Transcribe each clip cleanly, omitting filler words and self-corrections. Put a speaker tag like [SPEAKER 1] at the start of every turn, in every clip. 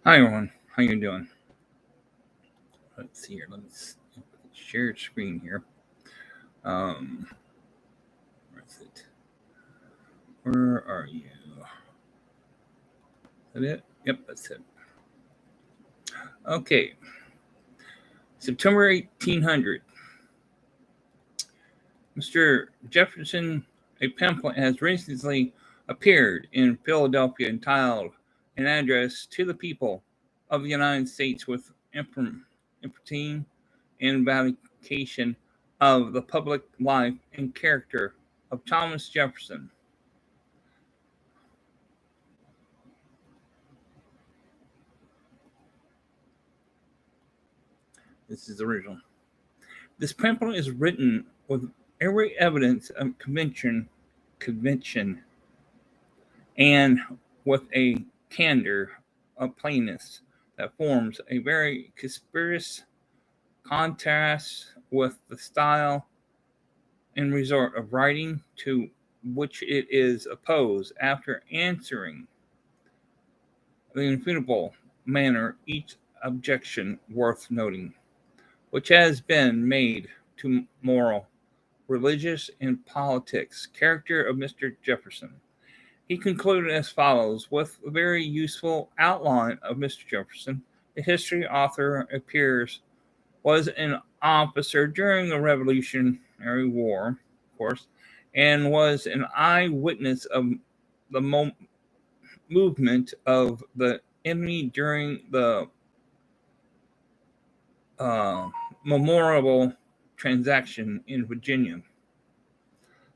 [SPEAKER 1] Hi everyone, how you doing? Let's see here. Let's share screen here. Where's it? Where are you? Is that it? Yep, that's it. Okay. September 1800. Mr. Jefferson, a pamphlet has recently appeared in Philadelphia entitled "An Address to the People of the United States with Epitome and vindication of the public life and character of Thomas Jefferson." This is the original. This pamphlet is written with every evidence of convention, and with a candor of plainness that forms a very conspicuous contrast with the style and resort of writing to which it is opposed. After answering the infutable manner each objection worth noting, which has been made to moral, religious, and politics character of Mr. Jefferson, he concluded as follows with a very useful outline of Mr. Jefferson. The history author appears was an officer during the Revolutionary War, of course, and was an eyewitness of the movement of the enemy during the memorable transaction in Virginia.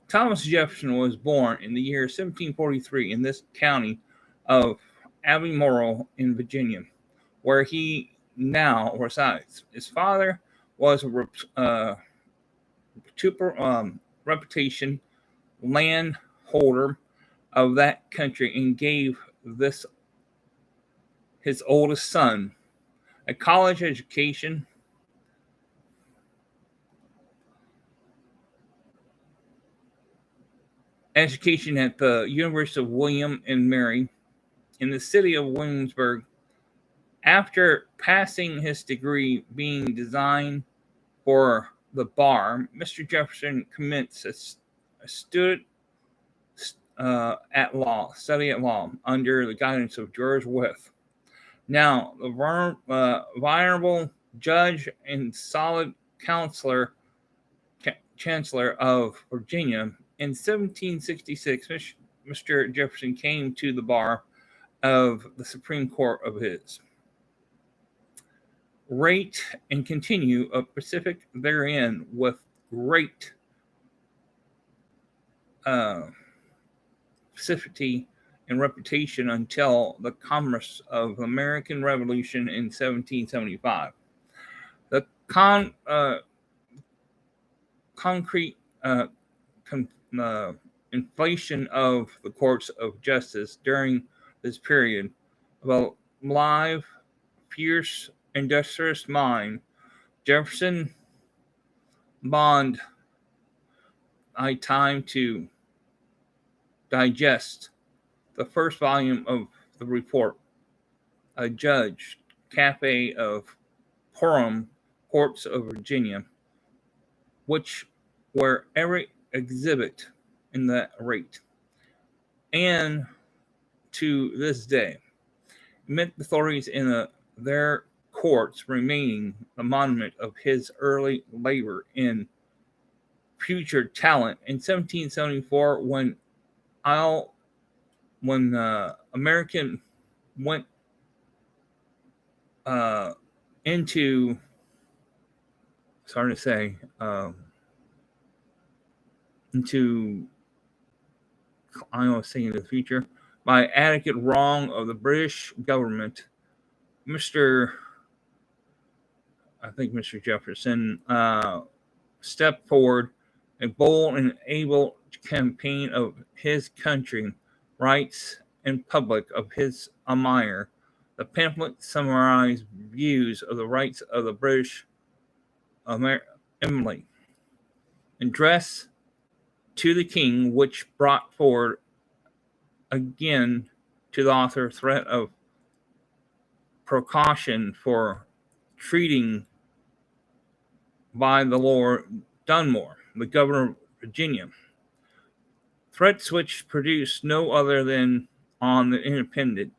[SPEAKER 1] Thomas Jefferson was born in the year 1743 in this county of Albemarle in Virginia, where he now resides. His father was a reputation landholder of that country and gave this his oldest son a college education at the University of William and Mary in the city of Williamsburg. After passing his degree being designed for the bar, Mr. Jefferson commenced a study at law under the guidance of George Wythe. Now, the venerable judge and solid chancellor of Virginia, in 1766, Mr. Jefferson came to the bar of the Supreme Court of his rate and continue of Pacific therein with great specificity and reputation until the commerce of the American Revolution in 1775. The concrete inflation of the courts of justice during this period of a live, fierce, industrious mind, Jefferson bond time to digest the first volume of the report, a judge, cafe of Purim courts of Virginia, which were every exhibit in that rate, and to this day, met authorities in their courts remaining a monument of his early labor and future talent. In 1774, when American went into, it's hard to say, into, I was saying the future, by adequate wrong of the British government, Mr. Jefferson stepped forward a bold and able campaign of his country rights and public of his admire. The pamphlet summarized views of the rights of the British Emily, addressed to the king, which brought forward again to the author threat of precaution for treating by the Lord Dunmore, the governor of Virginia. Threats which produced no other than on the independent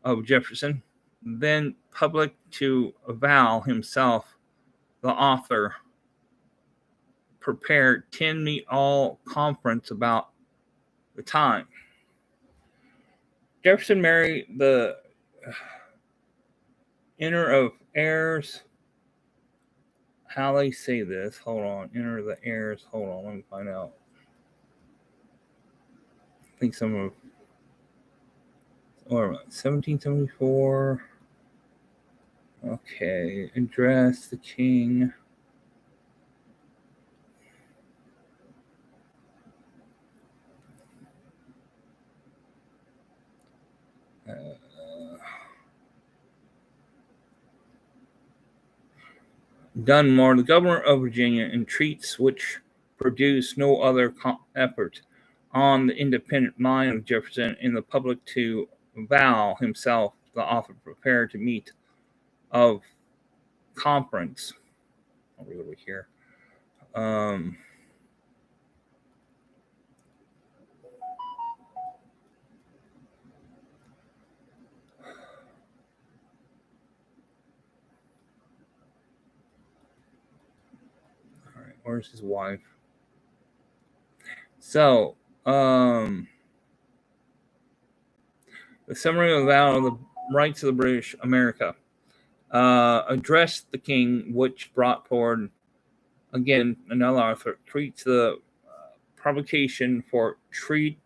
[SPEAKER 1] of Jefferson, then public to avow himself the author, prepared 10 meet all conference about the time. Jefferson married the inner of heirs. How they say this? Hold on. Inner of the heirs. Hold on. Let me find out. I think some of 1774. Okay. Address the king. Dunmore, the governor of Virginia, entreats which produce no other effort on the independent mind of Jefferson in the public to vow himself the author prepared to meet of conference. I'll read over here. All right, where's his wife? So, the summary of the vow of the rights of the British America addressed the king, which brought forward again another author treats the provocation for treat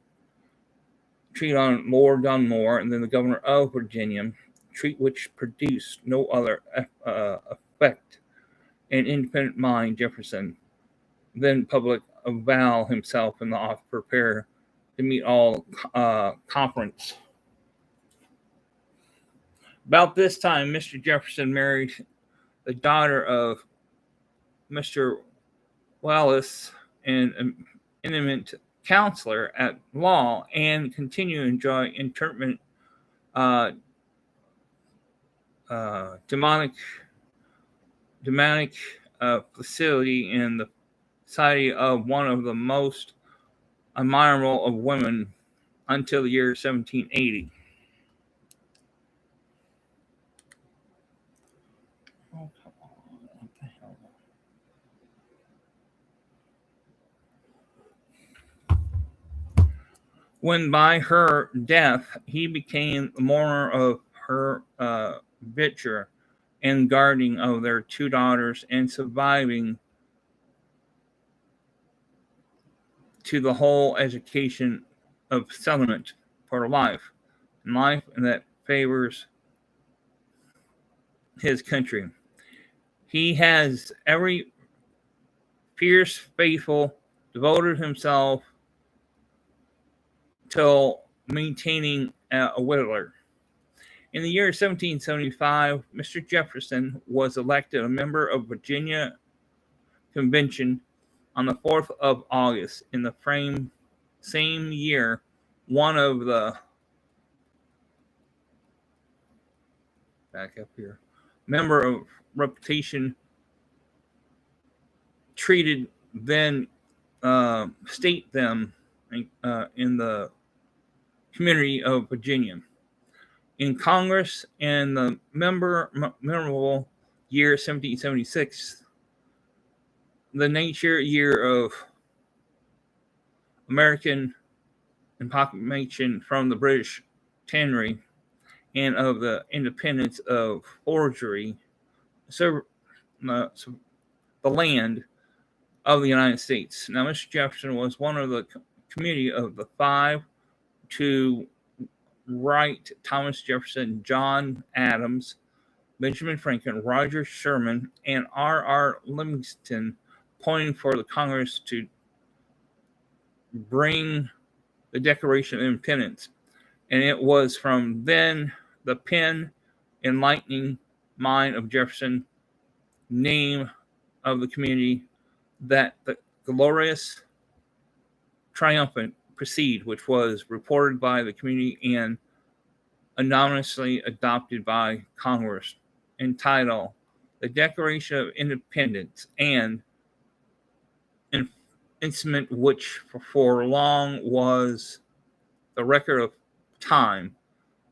[SPEAKER 1] on Lord Dunmore, and then the governor of Virginia, treat which produced no other effect in independent mind Jefferson, then public avow himself in the office prepare to meet all conference. About this time, Mr. Jefferson married the daughter of Mr. Wallace, an eminent counselor at law, and continue to enjoy interment demonic facility in the society of one of the most admirable of women until the year 1780. Oh, come on. What the hell? When by her death he became the mourner of her virtue and guardian of their two daughters, and surviving to the whole education of settlement for life, and that favors his country. He has every fierce, faithful, devoted himself till maintaining a whittler. In the year 1775, Mr. Jefferson was elected a member of Virginia Convention on the 4th of August. In the same year, one of the member of reputation treated then state them in the community of Virginia. In Congress, in the memorable year 1776, the nature year of American proclamation from the British Tannery and of the independence of forgery, the land of the United States. Now, Mr. Jefferson was one of the committee of the five to write Thomas Jefferson, John Adams, Benjamin Franklin, Roger Sherman, and R.R. Livingston, pointing for the Congress to bring the Declaration of Independence. And it was from then the pen enlightening mind of Jefferson, name of the community, that the glorious triumphant proceed, which was reported by the community and anonymously adopted by Congress, entitled the Declaration of Independence, and an instrument which for long was the record of time,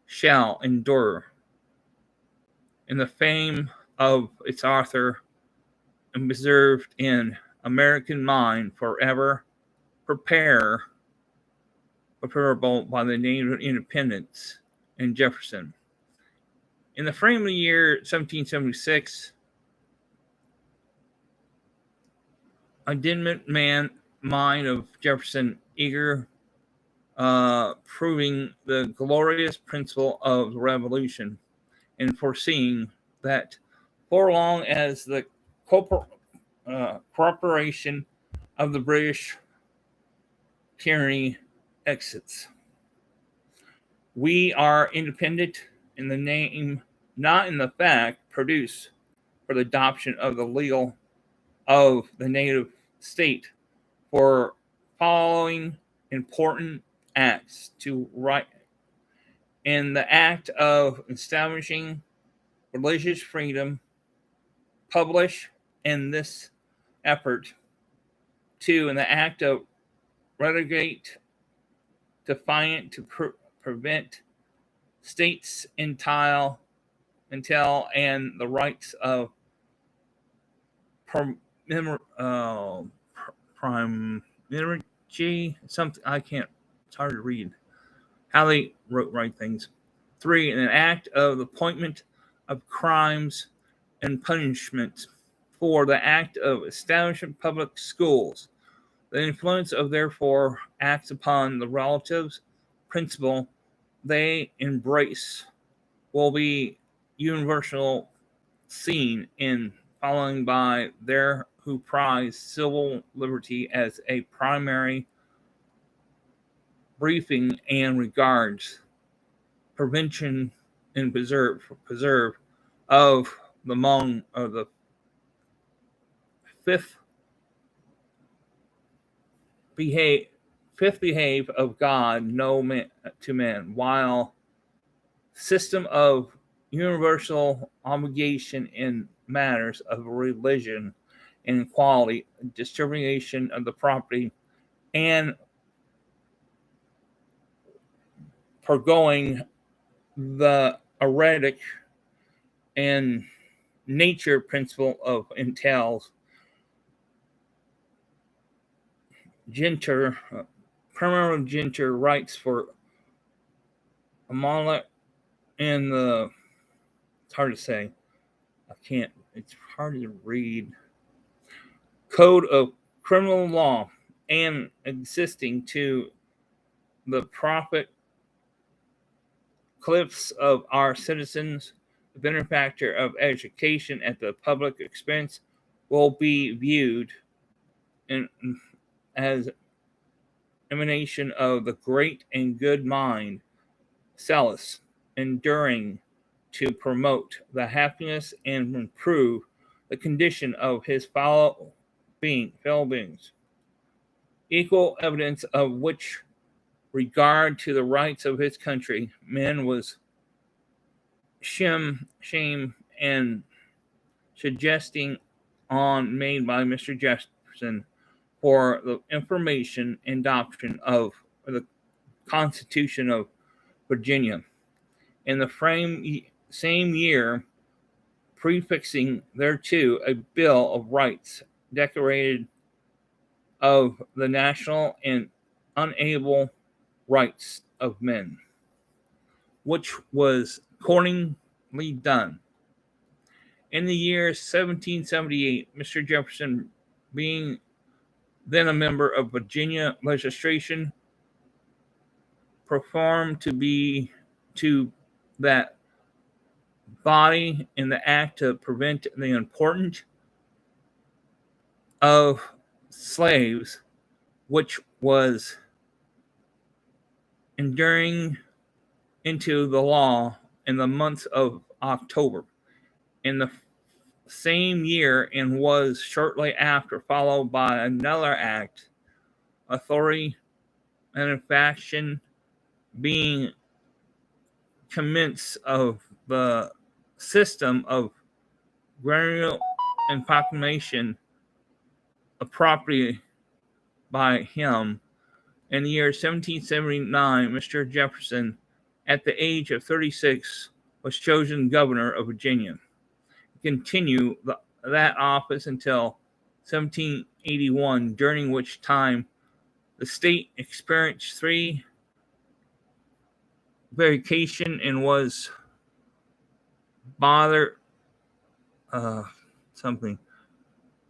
[SPEAKER 1] shall endure in the fame of its author and preserved in American mind forever, preparable by the name of independence and Jefferson. In the frame of the year 1776, a mind of Jefferson eager, proving the glorious principle of the revolution and foreseeing that for long as the corporation of the British tyranny exits, we are independent in the name, not in the fact, produce for the adoption of the legal of the native state for following important acts to right in the act of establishing religious freedom, publish in this effort to in the act of relegate defiant to prevent states entail and the rights of primacy, something I can't, it's hard to read how they write things. 3, in an act of the appointment of crimes and punishment. 4, the act of establishing public schools. The influence of therefore acts upon the relatives principle they embrace will be universal seen in following by there who prize civil liberty as a primary briefing and regards prevention and preserve of the among of the fifth behave of God no man to men, while system of universal obligation in matters of religion and equality, distribution of the property, and foregoing the heretic and nature principle of entails Primary Genter writes for Amalek and the, it's hard to say, it's hard to read, Code of Criminal Law and existing to the profit cliffs of our citizens, the benefactor of education at the public expense will be viewed as emanation of the great and good mind, zealous, enduring to promote the happiness and improve the condition of his fellow beings. Equal evidence of which regard to the rights of his country, men was shame and suggesting on made by Mr. Jefferson for the information and doctrine of the Constitution of Virginia. In the same year, prefixing thereto a Bill of Rights, declared of the national and unalienable rights of men, which was accordingly done. In the year 1778, Mr. Jefferson, being then a member of Virginia legislation, performed to that body in the act to prevent the important of slaves, which was enduring into the law in the month of October in the same year, and was shortly after followed by another act, authority and faction being commence of the system of burial and proclamation of property by him. In the year 1779, Mr. Jefferson, at the age of 36, was chosen governor of Virginia. He continued that office until 1781, during which time the state experienced 3 vindication and was bothered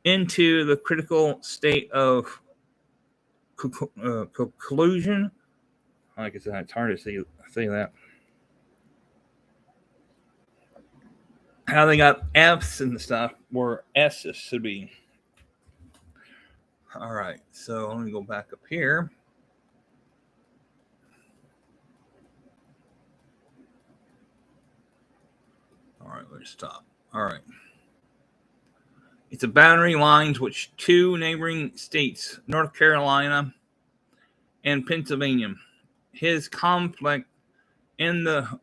[SPEAKER 1] into the critical state of conclusion. Like I said, it's hard to say that. How they got F's and stuff where S's should be. All right, so let me go back up here. All right, let's stop. All right. It's a boundary lines which 2 neighboring states, North Carolina and Pennsylvania. His conflict in the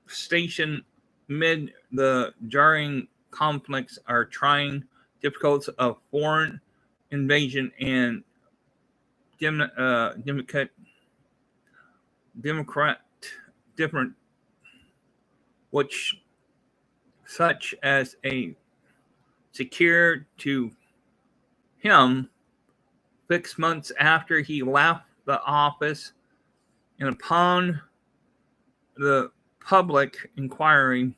[SPEAKER 1] station mid the jarring conflicts are trying difficulties of foreign invasion and Democrat different, which such as a secured to him 6 months after he left the office, and upon the public inquiry,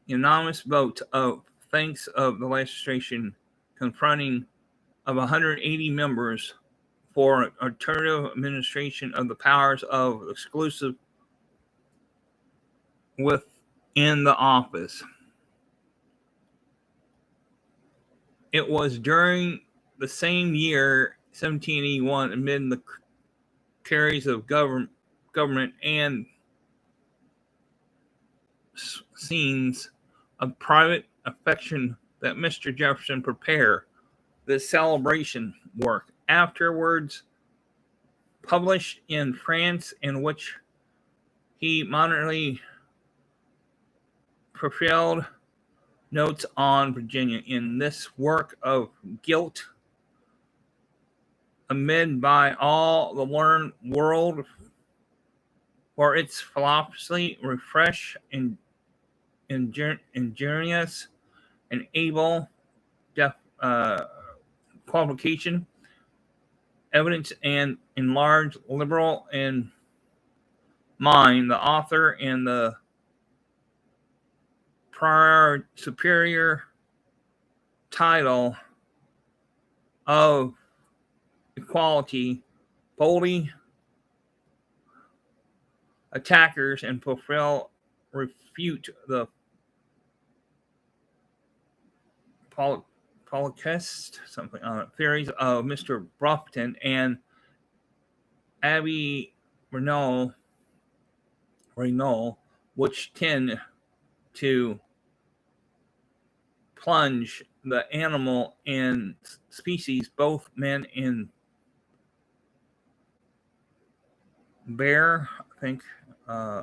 [SPEAKER 1] unanimous vote of thanks of the legislation confronting of 180 members for alternative administration of the powers of exclusive within the office. It was during the same year, 1781, amid the cares of government and scenes of private affection that Mr. Jefferson prepared the celebration work, afterwards published in France, in which he moderately fulfilled notes on Virginia. In this work of guilt, amid by all the learned world for its philosophy, refresh and ingenious and able qualification, evidence, and enlarged liberal in mind, the author and the prior superior title of equality, boldly attackers and refute the polychist theories of Mr. Brofton and Abby Renault, which tend to plunge the animal and species, both men and bear, I think, I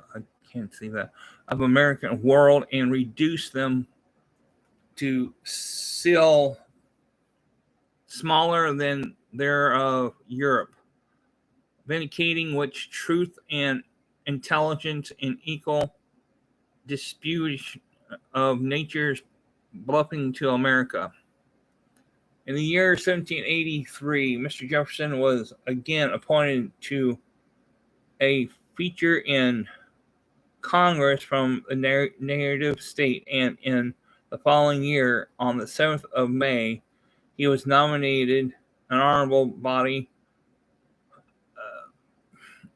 [SPEAKER 1] can't see that, of American world, and reduce them to still smaller than their of Europe, vindicating which truth and intelligence and equal dispute of nature's bluffing to America. In the year 1783, Mr. Jefferson was again appointed to a feature in Congress from a native state, and in the following year, on the 7th of May, he was nominated an honorable body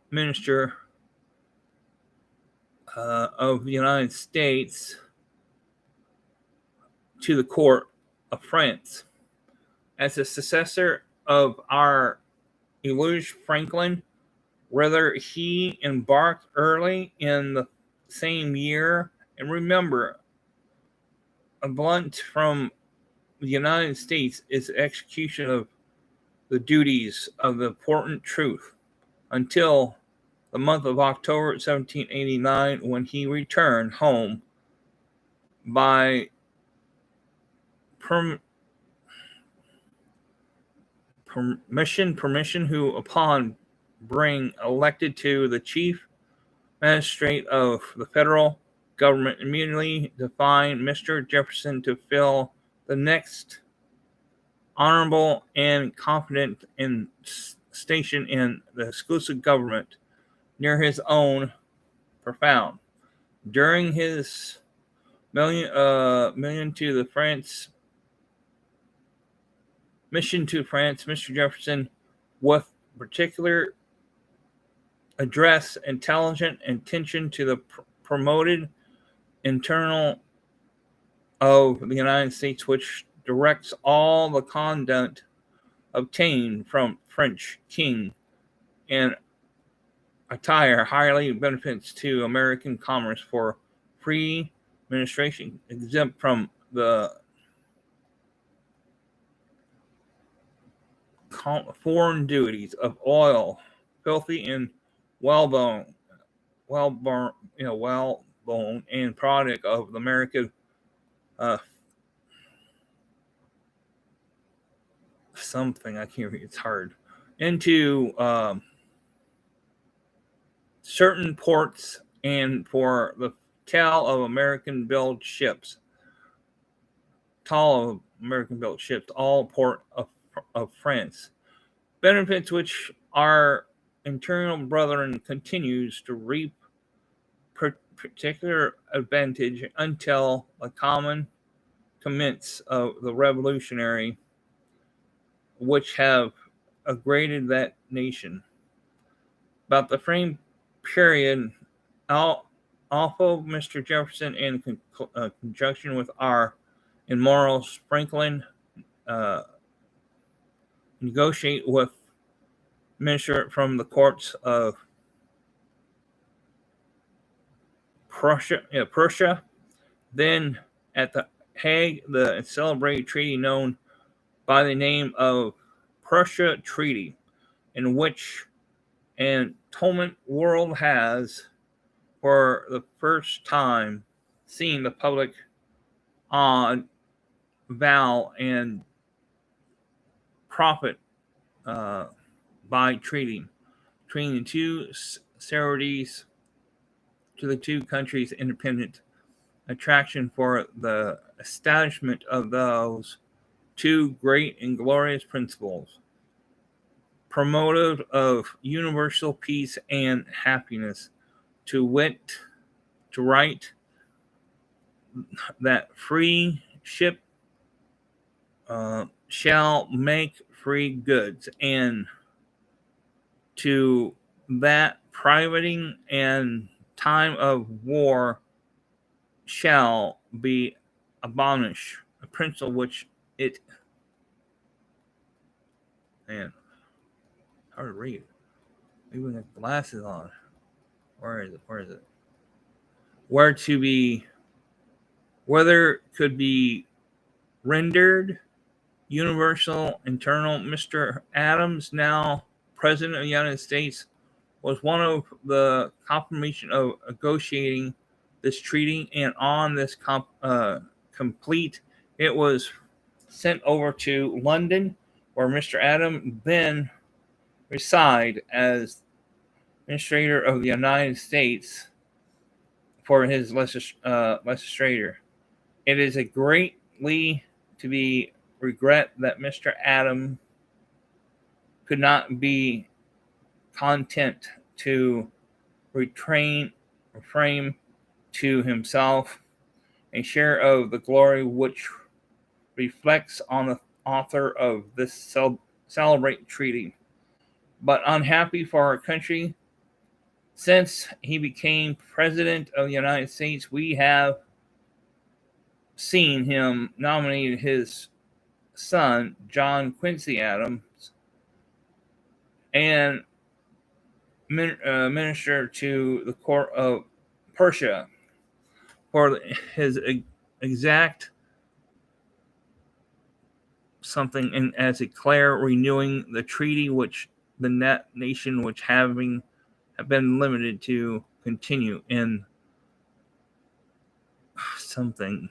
[SPEAKER 1] minister of the United States to the court of France. As a successor of our Elijah Franklin, whether he embarked early in the same year, and remember, a blunt from the United States is execution of the duties of the important truth until the month of October 1789 when he returned home by permission, who upon being elected to the chief magistrate of the federal government immediately defined Mr. Jefferson to fill the next honorable and confident in station in the exclusive government near his own profound. During his mission to France, Mr. Jefferson, with particular address, intelligent attention to the promoted internal of the United States, which directs all the conduct obtained from French king and attire highly benefits to American commerce for free administration, exempt from the foreign duties of oil, filthy and well-born, and product of the American something I can't read. It's hard into certain ports and for the tall of American-built ships, all port of France. Benefits which our internal brethren continues to reap particular advantage until the common commence of the revolutionary, which have aggraded that nation. About the same period, although Mr. Jefferson, in conjunction with our immoral Franklin, negotiate with minister from the courts of Prussia, then at the Hague, the celebrated treaty known by the name of Prussia Treaty, in which an atonement world has, for the first time, seen the public on vow and profit by treating between the two series to the two countries' independent attraction for the establishment of those two great and glorious principles, promotive of universal peace and happiness, to wit, to write that free ship shall make free goods, and to that privating and time of war shall be abolished, a principle which it, man, hard to read. Even with glasses on. Where is it? Whether could be rendered universal internal. Mr. Adams, now President of the United States, was one of the confirmation of negotiating this treaty, and on this complete, it was sent over to London, where Mr. Adams then reside as Administrator of the United States for his legislature. It is a greatly to be regret that Mr. Adams could not be content to refrain to himself a share of the glory which reflects on the author of this celebrated treaty. But unhappy for our country, since he became President of the United States, we have seen him nominate his son, John Quincy Adams, and minister to the court of Prussia for his exact something, and as declare renewing the treaty which the nation which having have been limited to continue in something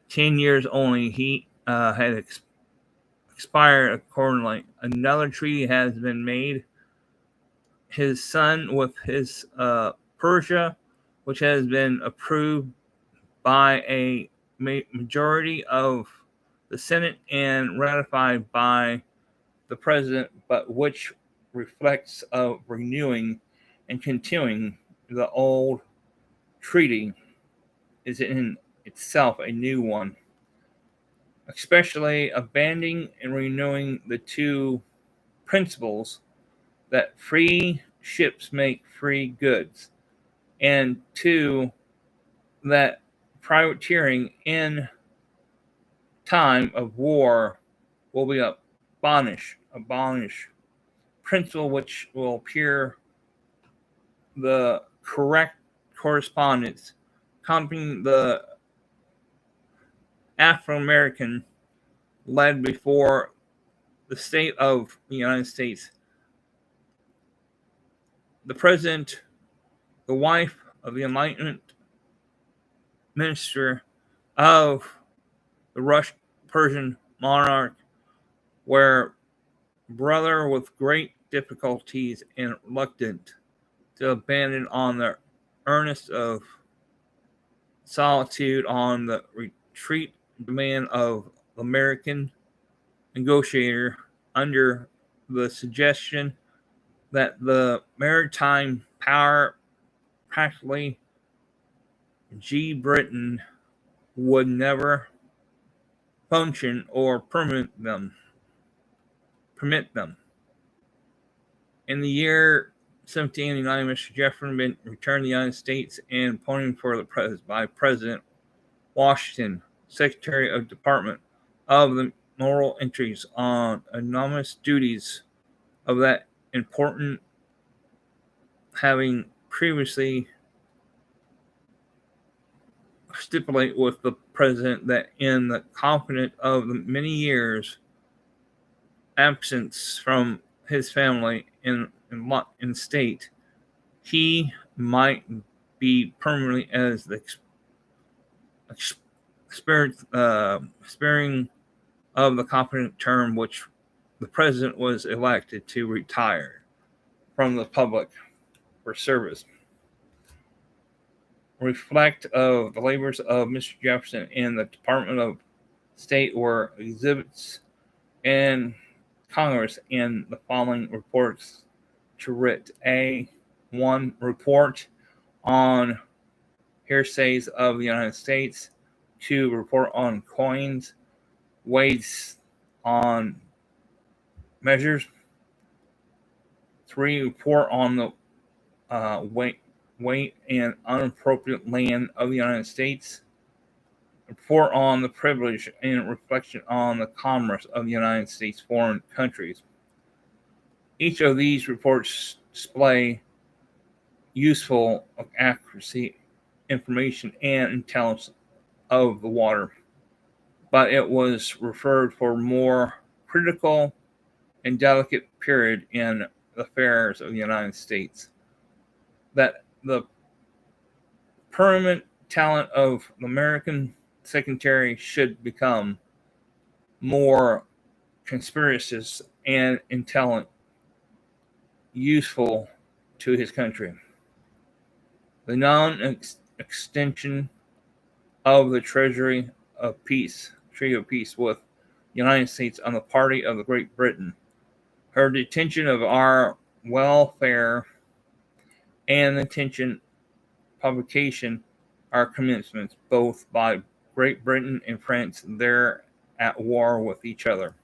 [SPEAKER 1] 10 years only. He had expired accordingly. Another treaty has been made. His son with his Persia, which has been approved by a majority of the Senate and ratified by the president, but which reflects of renewing and continuing the old treaty, is in itself a new one, especially abandoning and renewing the two principles that free ships make free goods, and two, that privateering in time of war will be abolished, principle which will appear the correct correspondence accompanying the African American led before the state of the United States. The president, the wife of the Enlightenment minister of the Russian Persian monarch, were brother with great difficulties and reluctant to abandon on the earnest of solitude on the retreat demand of the American negotiator under the suggestion that the maritime power, practically Britain, would never function or permit them. In the year 1789, Mr. Jefferson returned to the United States and appointed for the by President Washington, Secretary of Department of the Moral Entries on anonymous duties of that important, having previously stipulate with the president that in the confidence of the many years absence from his family in state, he might be permanently as the sparing of the competent term which the president was elected to retire from the public for service. Reflect of the labors of Mr. Jefferson in the Department of State were exhibits in Congress in the following reports to writ: A1 report on hearsays of the United States, 2 report on coins, weights on measures, 3 report on the weight and unappropriate land of the United States, report on the privilege and reflection on the commerce of the United States foreign countries. Each of these reports display useful accuracy, information, and intelligence of the water, but it was referred for more critical and delicate period in the affairs of the United States, that the permanent talent of the American secretary should become more conspicuous and intelligent, useful to his country. The non-extension of the Treaty of Peace with the United States on the party of the Great Britain, her detention of our welfare, and the intention publication our commencements, both by Great Britain and France, there at war with each other.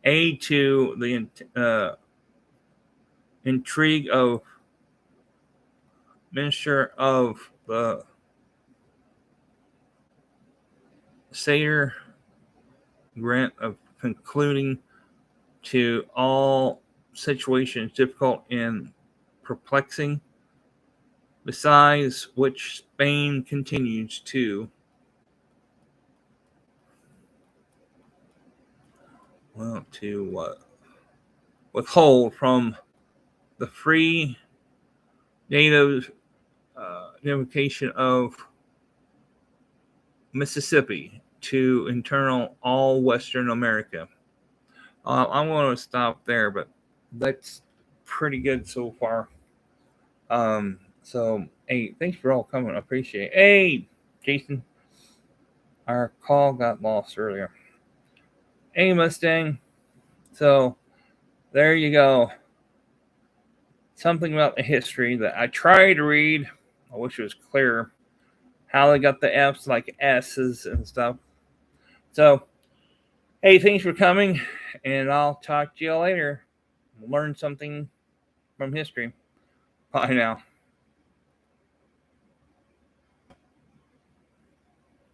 [SPEAKER 1] A2, the intrigue of Minister of the Satyr grant of concluding to all situations difficult and perplexing, besides which Spain continues to withhold from the free native identification of Mississippi to internal all Western America. I'm going to stop there, but that's pretty good so far. So, hey, thanks for all coming. I appreciate it. Hey, Jason, our call got lost earlier. Hey, Mustang. So, there you go. Something about the history that I tried to read. I wish it was clear how they got the F's like S's and stuff. So, hey, thanks for coming, and I'll talk to you later. Learn something from history. Bye now.